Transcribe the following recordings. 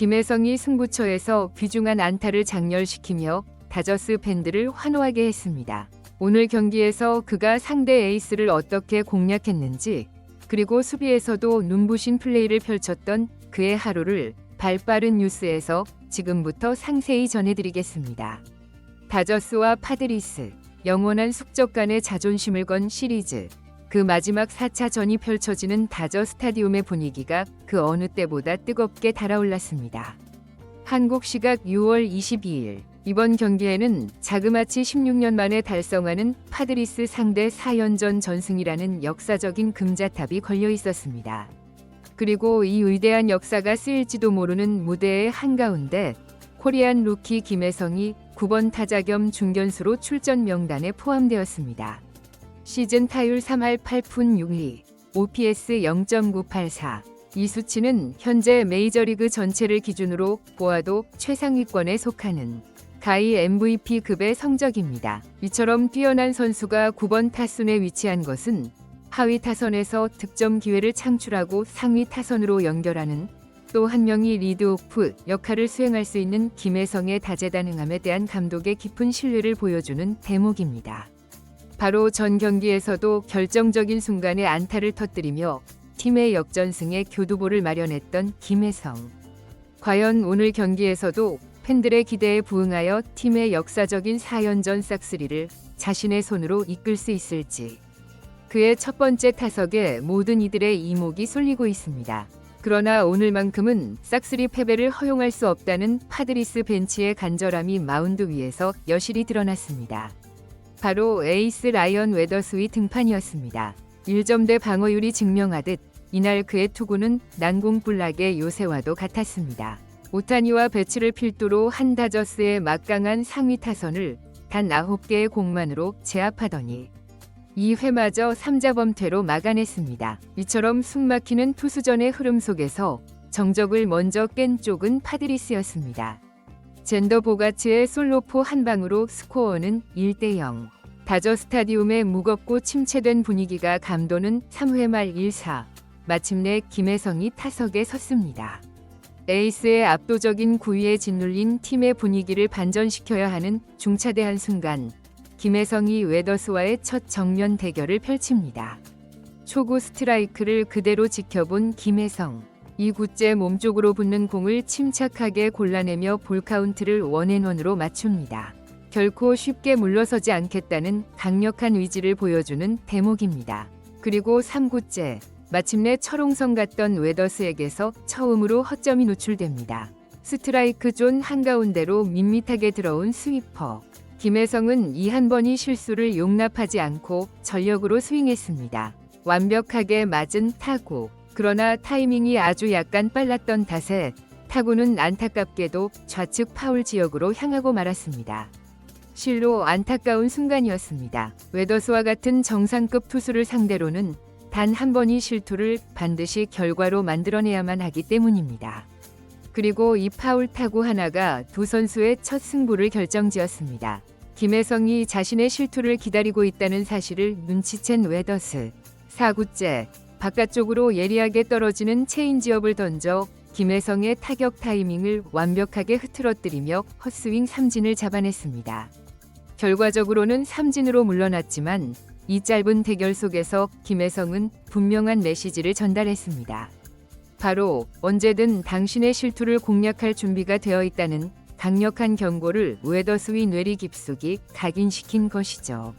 김혜성이 승부처에서 귀중한 안타를 장렬시키며 다저스 팬들을 환호하게 했습니다. 오늘 경기에서 그가 상대 에이스를 어떻게 공략했는지, 그리고 수비에서도 눈부신 플레이를 펼쳤던 그의 하루를 발빠른 뉴스에서 지금부터 상세히 전해드리겠습니다. 다저스와 파드리스, 영원한 숙적 간의 자존심을 건 시리즈. 그 마지막 4차전이 펼쳐지는 다저 스타디움의 분위기가 그 어느 때보다 뜨겁게 달아올랐습니다. 한국 시각 6월 22일, 이번 경기에는 자그마치 16년 만에 달성하는 파드리스 상대 4연전 전승이라는 역사적인 금자탑이 걸려 있었습니다. 그리고 이 위대한 역사가 쓰일지도 모르는 무대의 한가운데 코리안 루키 김혜성이 9번 타자 겸 중견수로 출전 명단에 포함되었습니다. 시즌 타율 3할 8푼 6리, OPS 0.984. 이 수치는 현재 메이저리그 전체를 기준으로 보아도 최상위권에 속하는 가히 MVP급의 성적입니다. 이처럼 뛰어난 선수가 9번 타순에 위치한 것은 하위 타선에서 득점 기회를 창출하고 상위 타선으로 연결하는 또 한 명이 리드오프 역할을 수행할 수 있는 김혜성의 다재다능함에 대한 감독의 깊은 신뢰를 보여주는 대목입니다. 바로 전 경기에서도 결정적인 순간에 안타를 터뜨리며 팀의 역전승에 교두보를 마련했던 김혜성. 과연 오늘 경기에서도 팬들의 기대에 부응하여 팀의 역사적인 4연전 싹쓸이를 자신의 손으로 이끌 수 있을지. 그의 첫 번째 타석에 모든 이들의 이목이 쏠리고 있습니다. 그러나 오늘만큼은 싹쓸이 패배를 허용할 수 없다는 파드리스 벤치의 간절함이 마운드 위에서 여실히 드러났습니다. 바로 에이스 라이언 웨더스의 등판이었습니다. 1점대 방어율이 증명하듯 이날 그의 투구는 난공불락의 요새와도 같았습니다. 오타니와 배츠를 필두로 한 다저스의 막강한 상위 타선을 단 9개의 공만으로 제압하더니 2회마저 3자범퇴로 막아냈습니다. 이처럼 숨막히는 투수전의 흐름 속에서 정적을 먼저 깬 쪽은 파드리스였습니다. 젠더 보가츠의 솔로포 한 방으로 스코어는 1대0. 다저 스타디움의 무겁고 침체된 분위기가 감도는 3회 말 1사. 마침내 김혜성이 타석에 섰습니다. 에이스의 압도적인 구위에 짓눌린 팀의 분위기를 반전시켜야 하는 중차대한 순간, 김혜성이 웨더스와의 첫 정면 대결을 펼칩니다. 초구 스트라이크를 그대로 지켜본 김혜성. 2구째 몸쪽으로 붙는 공을 침착하게 골라내며 볼카운트를 원앤원으로 맞춥니다. 결코 쉽게 물러서지 않겠다는 강력한 의지를 보여주는 대목입니다. 그리고 3구째, 마침내 철옹성 같던 웨더스에게서 처음으로 허점이 노출됩니다. 스트라이크 존 한가운데로 밋밋하게 들어온 스위퍼. 김혜성은 이 한 번이 실수를 용납하지 않고 전력으로 스윙했습니다. 완벽하게 맞은 타구. 그러나 타이밍이 아주 약간 빨랐던 탓에 타구는 안타깝게도 좌측 파울 지역으로 향하고 말았습니다. 실로 안타까운 순간이었습니다. 웨더스와 같은 정상급 투수를 상대로는 단 한 번의 실투를 반드시 결과로 만들어내야만 하기 때문입니다. 그리고 이 파울 타구 하나가 두 선수의 첫 승부를 결정지었습니다. 김혜성이 자신의 실투를 기다리고 있다는 사실을 눈치챈 웨더스. 4구째, 바깥쪽으로 예리하게 떨어지는 체인지업을 던져 김혜성의 타격 타이밍을 완벽하게 흐트러뜨리며 헛스윙 삼진을 잡아냈습니다. 결과적으로는 삼진으로 물러났지만 이 짧은 대결 속에서 김혜성은 분명한 메시지를 전달했습니다. 바로 언제든 당신의 실투를 공략할 준비가 되어 있다는 강력한 경고를 웨더스의 뇌리 깊숙이 각인시킨 것이죠.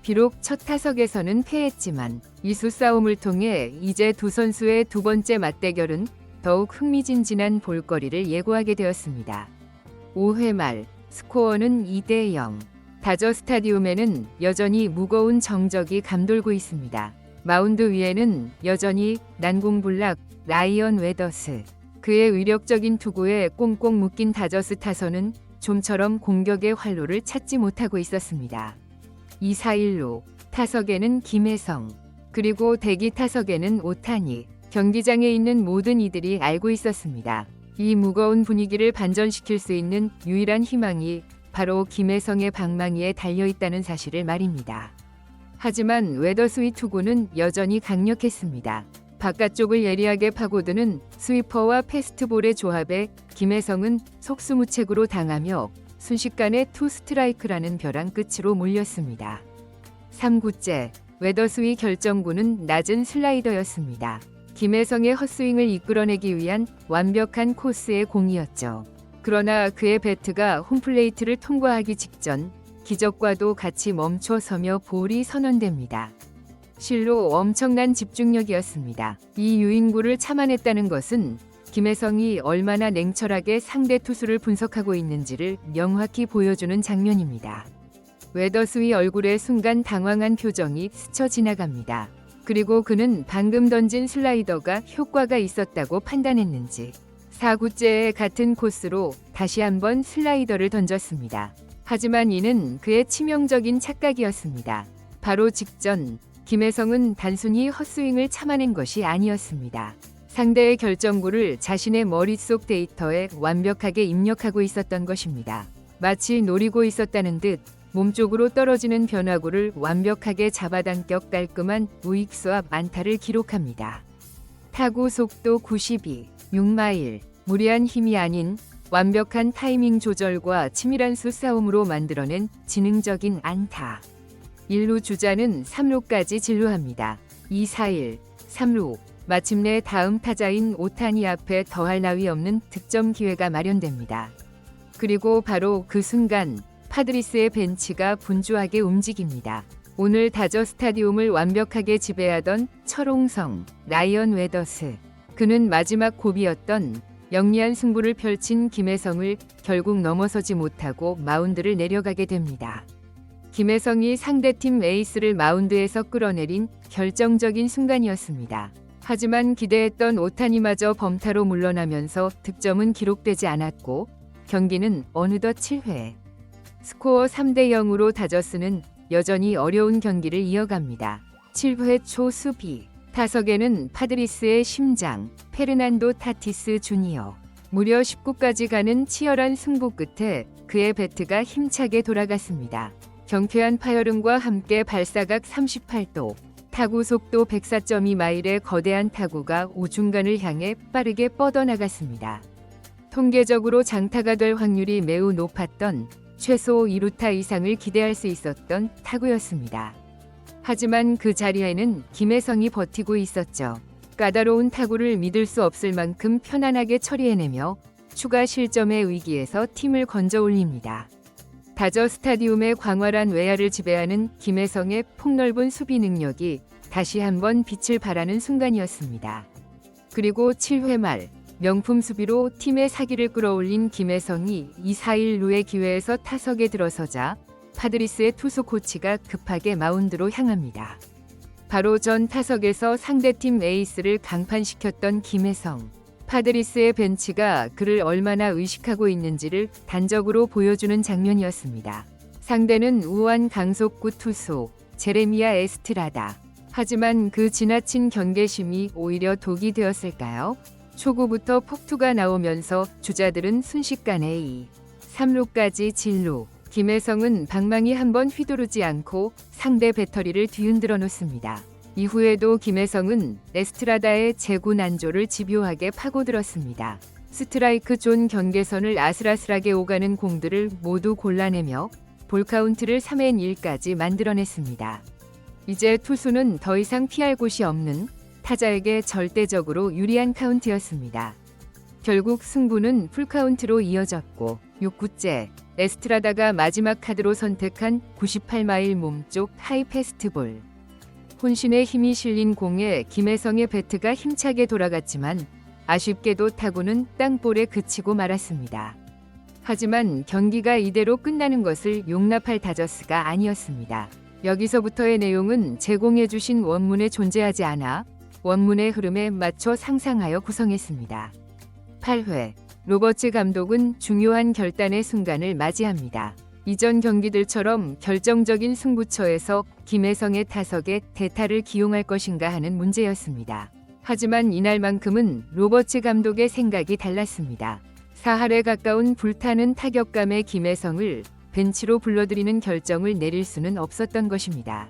비록 첫 타석에서는 패했지만 이 수싸움을 통해 이제 두 선수의 두 번째 맞대결은 더욱 흥미진진한 볼거리를 예고하게 되었습니다. 5회 말 스코어는 2대0. 다저 스타디움에는 여전히 무거운 정적이 감돌고 있습니다. 마운드 위에는 여전히 난공불락 라이언 웨더스. 그의 위력적인 투구에 꽁꽁 묶인 다저스 타선은 좀처럼 공격의 활로를 찾지 못하고 있었습니다. 2-4-1로 타석에는 김혜성, 그리고 대기 타석에는 오타니. 경기장에 있는 모든 이들이 알고 있었습니다. 이 무거운 분위기를 반전시킬 수 있는 유일한 희망이 바로 김혜성의 방망이에 달려있다는 사실을 말입니다. 하지만 웨더스의 투구는 여전히 강력했습니다. 바깥쪽을 예리하게 파고드는 스위퍼와 패스트볼의 조합에 김혜성은 속수무책으로 당하며 순식간에 투 스트라이크라는 벼랑 끝으로 몰렸습니다. 3구째, 웨더스위 결정구는 낮은 슬라이더였습니다. 김혜성의 헛스윙을 이끌어내기 위한 완벽한 코스의 공이었죠. 그러나 그의 배트가 홈플레이트를 통과하기 직전 기적과도 같이 멈춰서며 볼이 선언됩니다. 실로 엄청난 집중력이었습니다. 이 유인구를 참아냈다는 것은 김혜성이 얼마나 냉철하게 상대 투수를 분석하고 있는지를 명확히 보여주는 장면입니다. 웨더스위 얼굴에 순간 당황한 표정이 스쳐 지나갑니다. 그리고 그는 방금 던진 슬라이더가 효과가 있었다고 판단했는지 4구째의 같은 코스로 다시 한번 슬라이더를 던졌습니다. 하지만 이는 그의 치명적인 착각이었습니다. 바로 직전 김혜성은 단순히 헛스윙을 참아낸 것이 아니었습니다. 상대의 결정구를 자신의 머릿속 데이터에 완벽하게 입력하고 있었던 것입니다. 마치 노리고 있었다는 듯 몸쪽으로 떨어지는 변화구를 완벽하게 잡아당겨 깔끔한 우익수 앞 안타를 기록합니다. 타구 속도 92, 6마일, 무리한 힘이 아닌 완벽한 타이밍 조절과 치밀한 수싸움으로 만들어낸 지능적인 안타. 1루 주자는 3루까지 진루합니다. 2-4-1, 3루. 마침내 다음 타자인 오타니 앞에 더할 나위 없는 득점 기회가 마련됩니다. 그리고 바로 그 순간 파드리스의 벤치가 분주하게 움직입니다. 오늘 다저 스타디움을 완벽하게 지배하던 철옹성 라이언 웨더스. 그는 마지막 고비였던 영리한 승부를 펼친 김혜성을 결국 넘어서지 못하고 마운드를 내려가게 됩니다. 김혜성이 상대팀 에이스를 마운드에서 끌어내린 결정적인 순간이었습니다. 하지만 기대했던 오타니마저 범타로 물러나면서 득점은 기록되지 않았고 경기는 어느덧 7회. 스코어 3대0으로 다저스는 여전히 어려운 경기를 이어갑니다. 7회 초 수비. 타석에는 파드리스의 심장, 페르난도 타티스 주니어. 무려 19까지 가는 치열한 승부 끝에 그의 배트가 힘차게 돌아갔습니다. 경쾌한 파열음과 함께 발사각 38도, 타구 속도 104.2마일의 거대한 타구가 우중간을 향해 빠르게 뻗어나갔습니다. 통계적으로 장타가 될 확률이 매우 높았던 최소 2루타 이상을 기대할 수 있었던 타구였습니다. 하지만 그 자리에는 김혜성이 버티고 있었죠. 까다로운 타구를 믿을 수 없을 만큼 편안하게 처리해내며 추가 실점의 위기에서 팀을 건져 올립니다. 다저 스타디움의 광활한 외야를 지배하는 김혜성의 폭넓은 수비 능력이 다시 한번 빛을 발하는 순간이었습니다. 그리고 7회 말 명품 수비로 팀의 사기를 끌어올린 김혜성이 2-4-1루의 기회에서 타석에 들어서자 파드리스의 투수 코치가 급하게 마운드로 향합니다. 바로 전 타석에서 상대팀 에이스를 강판시켰던 김혜성. 파드리스의 벤치가 그를 얼마나 의식하고 있는지를 단적으로 보여주는 장면이었습니다. 상대는 우한 강속구 투수 제레미야 에스트라다. 하지만 그 지나친 경계심이 오히려 독이 되었을까요? 초구부터 폭투가 나오면서 주자들은 순식간에 2, 3루까지 진루. 김혜성은 방망이 한번 휘두르지 않고 상대 배터리를 뒤흔들어 놓습니다. 이후에도 김혜성은 에스트라다의 제구 난조를 집요하게 파고들었습니다. 스트라이크 존 경계선을 아슬아슬하게 오가는 공들을 모두 골라내며 볼카운트를 3앤1까지 만들어냈습니다. 이제 투수는 더 이상 피할 곳이 없는 타자에게 절대적으로 유리한 카운트였습니다. 결국 승부는 풀카운트로 이어졌고 6구째 에스트라다가 마지막 카드로 선택한 98마일 몸쪽 하이 패스트볼. 혼신의 힘이 실린 공에 김혜성의 배트가 힘차게 돌아갔지만 아쉽게도 타구는 땅볼에 그치고 말았습니다. 하지만 경기가 이대로 끝나는 것을 용납할 다저스가 아니었습니다. 여기서부터의 내용은 제공해주신 원문에 존재하지 않아 원문의 흐름에 맞춰 상상하여 구성했습니다. 8회 로버츠 감독은 중요한 결단의 순간을 맞이합니다. 이전 경기들처럼 결정적인 승부처에서 김혜성의 타석에 대타를 기용할 것인가 하는 문제였습니다. 하지만 이날만큼은 로버츠 감독의 생각이 달랐습니다. 4할에 가까운 불타는 타격감의 김혜성을 벤치로 불러들이는 결정을 내릴 수는 없었던 것입니다.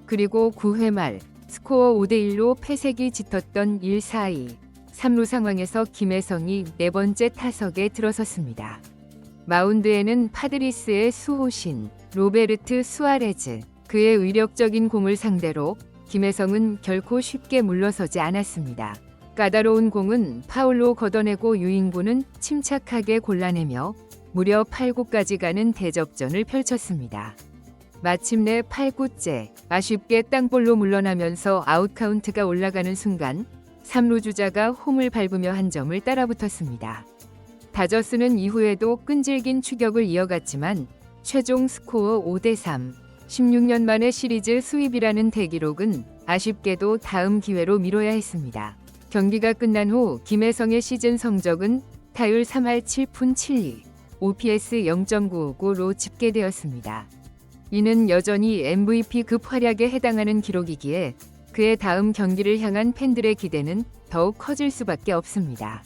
그리고 9회 말 스코어 5대1로 패색이 짙었던 1-4-2, 3루 상황에서 김혜성이 네 번째 타석에 들어섰습니다. 마운드에는 파드리스의 수호신 로베르트 수아레즈. 그의 위력적인 공을 상대로 김혜성은 결코 쉽게 물러서지 않았습니다. 까다로운 공은 파울로 걷어내고 유인구는 침착하게 골라내며 무려 8구까지 가는 대접전을 펼쳤습니다. 마침내 8구째 아쉽게 땅볼로 물러나면서 아웃카운트가 올라가는 순간 3루 주자가 홈을 밟으며 한 점을 따라붙었습니다. 다저스는 이후에도 끈질긴 추격을 이어갔지만 최종 스코어 5대3, 16년 만의 시리즈 수입이라는 대기록은 아쉽게도 다음 기회로 미뤄야 했습니다. 경기가 끝난 후 김혜성의 시즌 성적은 타율 3할 7푼 7리, OPS 0.959로 집계되었습니다. 이는 여전히 MVP급 활약에 해당하는 기록이기에 그의 다음 경기를 향한 팬들의 기대는 더욱 커질 수밖에 없습니다.